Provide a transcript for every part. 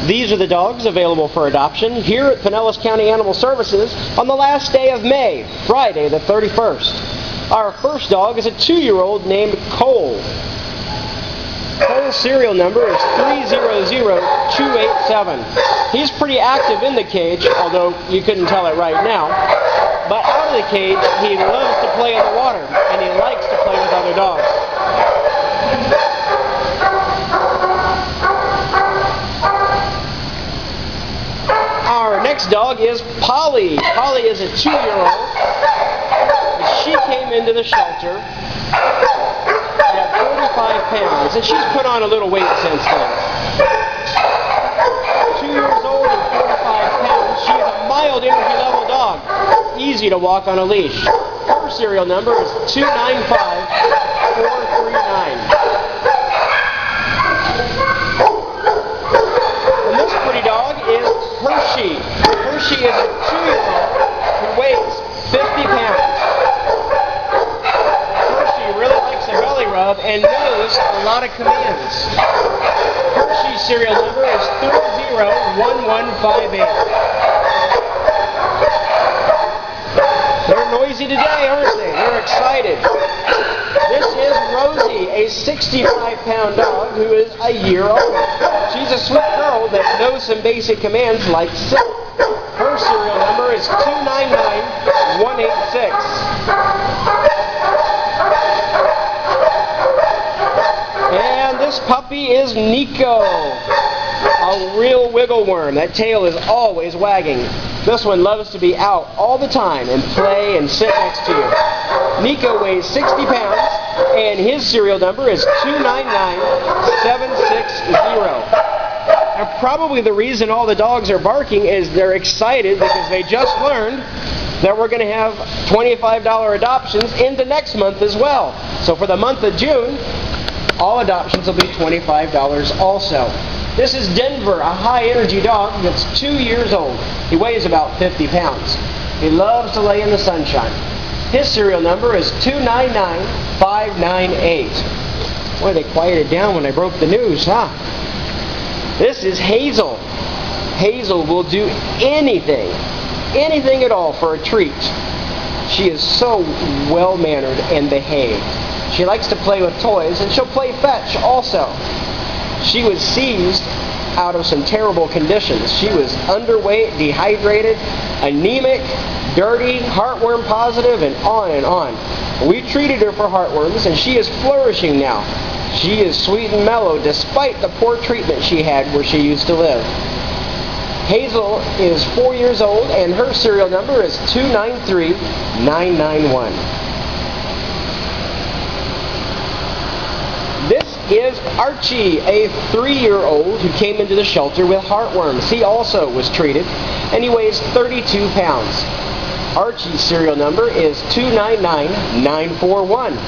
These are the dogs available for adoption here at Pinellas County Animal Services on the last day of May, Friday the 31st. Our first dog is a 2-year-old named Cole. Cole's serial number is 300287. He's pretty active in the cage, although you couldn't tell it right now. But out of the cage, he loves to play in the water, and he likes to play with other dogs. Our next dog is Polly. Polly is a 2-year-old. She came into the shelter at 45 pounds, and she's put on a little weight since then. 2 years old and 45 pounds. She's a mild energy level dog. Easy to walk on a leash. Her serial number is 295439. And this pretty dog is Hershey. Hershey is a 2-year-old who weighs 50 pounds. Hershey really likes a belly rub and knows a lot of commands. Hershey's serial number is 301158. They're noisy today, aren't they? They're excited. This is Rosie, a 65-pound dog who is a year old. She's a sweet girl that knows some basic commands like sit. Her serial number is 299186. And this puppy is Nico, a real wiggle worm. That tail is always wagging. This one loves to be out all the time and play and sit next to you. Nico weighs 60 pounds, and his serial number is 299760. Now, probably the reason all the dogs are barking is they're excited because they just learned that we're going to have $25 adoptions into next month as well. So for the month of June, all adoptions will be $25 also. This is Denver, a high-energy dog that's 2 years old. He weighs about 50 pounds. He loves to lay in the sunshine. His serial number is 299598. Boy, they quieted down when I broke the news, huh? This is Hazel. Hazel will do anything at all for a treat. She is so well-mannered and behaved. She likes to play with toys, and she'll play fetch also. She was seized out of some terrible conditions. She was underweight, dehydrated, anemic, dirty, heartworm positive, and on and on. We treated her for heartworms, and she is flourishing now. She is sweet and mellow despite the poor treatment she had where she used to live. Hazel is 4 years old, and her serial number is 293991. This is Archie, a 3-year-old who came into the shelter with heartworms. He also was treated, and he weighs 32 pounds. Archie's serial number is 299941.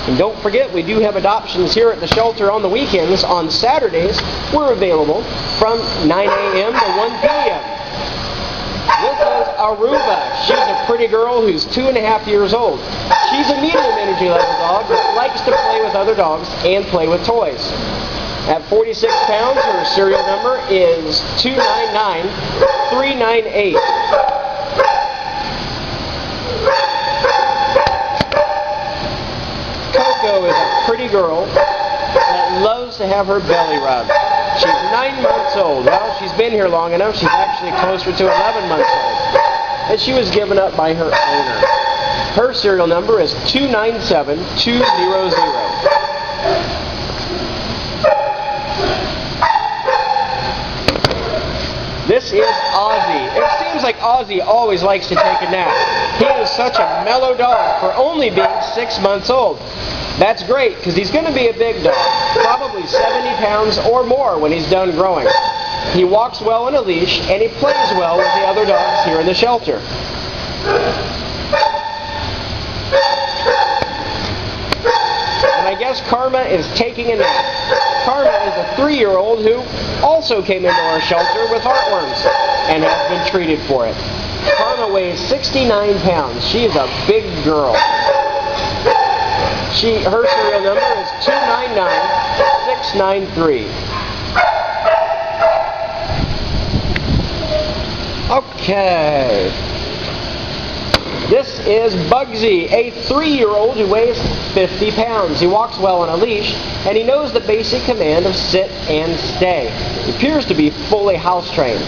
And don't forget, we do have adoptions here at the shelter on the weekends. On Saturdays, we're available from 9 a.m. to 1 p.m. This is Aruba. She's a pretty girl who's 2.5 years old. She's a medium energy level dog that likes to play with other dogs and play with toys. At 46 pounds, her serial number is 299398. Coco is a pretty girl that loves to have her belly rubbed. She's 9 months old. Well, she's been here long enough. She's actually closer to 11 months old. And she was given up by her owner. Her serial number is 297200. This is Ozzy. It seems like Ozzy always likes to take a nap. He is such a mellow dog for only being 6 months old. That's great, because he's going to be a big dog, probably 70 pounds or more when he's done growing. He walks well on a leash, and he plays well with the other dogs here in the shelter. And I guess Karma is taking a nap. Karma is a 3-year-old who also came into our shelter with heartworms and has been treated for it. Karma weighs 69 pounds. She is a big girl. Her serial number is 2996 693. Okay. This is Bugsy, a 3-year-old who weighs 50 pounds. He walks well on a leash, and he knows the basic command of sit and stay. He appears to be fully house trained.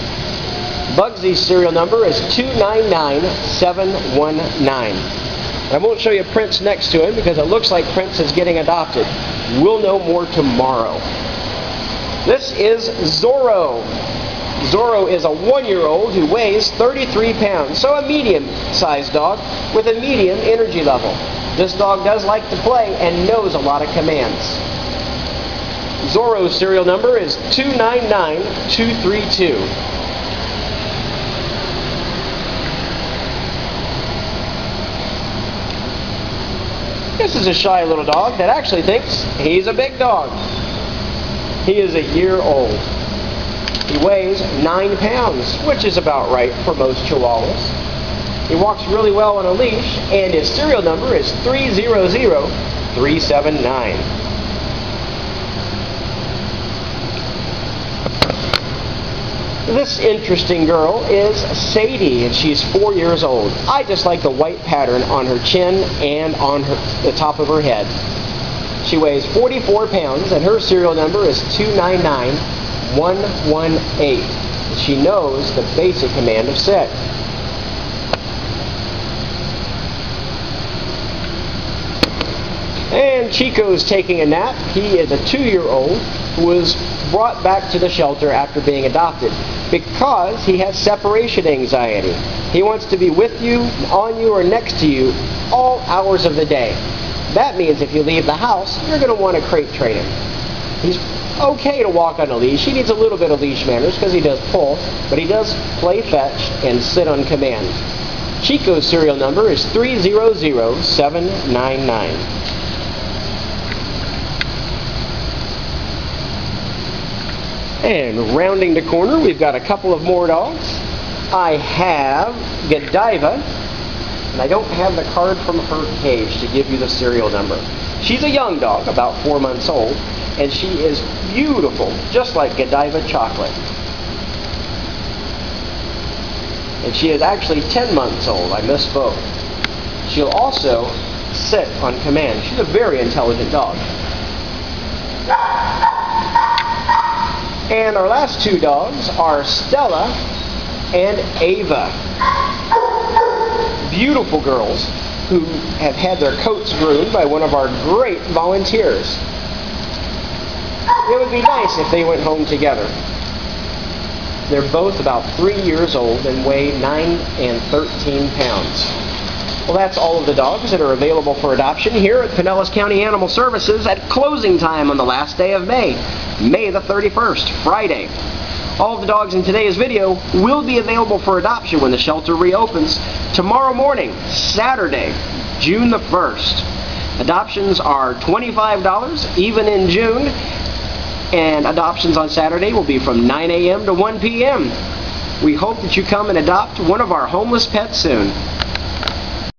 Bugsy's serial number is 299719. I won't show you Prince next to him because it looks like Prince is getting adopted. We'll know more tomorrow. This is Zorro. Zorro is a 1-year-old who weighs 33 pounds, so a medium-sized dog with a medium energy level. This dog does like to play and knows a lot of commands. Zorro's serial number is 299232. This is a shy little dog that actually thinks he's a big dog. He is a year old. He weighs 9 pounds, which is about right for most Chihuahuas. He walks really well on a leash, and his serial number is 300379. This interesting girl is Sadie, and she's 4 years old. I just like the white pattern on her chin and on the top of her head. She weighs 44 pounds, and her serial number is 299118. She knows the basic command of sit. And Chico's taking a nap. He is a 2-year-old who was brought back to the shelter after being adopted because he has separation anxiety. He wants to be with you, on you, or next to you all hours of the day. That means if you leave the house, you're going to want to crate train him. He's okay to walk on a leash. He needs a little bit of leash manners because he does pull, but he does play fetch and sit on command. Chico's serial number is 300799. And rounding the corner, we've got a couple of more dogs. I have Godiva, and I don't have the card from her cage to give you the serial number. She's a young dog, about 4 months old, and she is beautiful, just like Godiva Chocolate. And she is actually 10 months old. I misspoke. She'll also sit on command. She's a very intelligent dog. And our last 2 dogs are Stella and Ava. Beautiful girls who have had their coats groomed by one of our great volunteers. It would be nice if they went home together. They're both about 3 years old and weigh 9 and 13 pounds. Well, that's all of the dogs that are available for adoption here at Pinellas County Animal Services at closing time on the last day of May, May the 31st, Friday. All of the dogs in today's video will be available for adoption when the shelter reopens tomorrow morning, Saturday, June the 1st. Adoptions are $25, even in June, and adoptions on Saturday will be from 9 a.m. to 1 p.m. We hope that you come and adopt one of our homeless pets soon.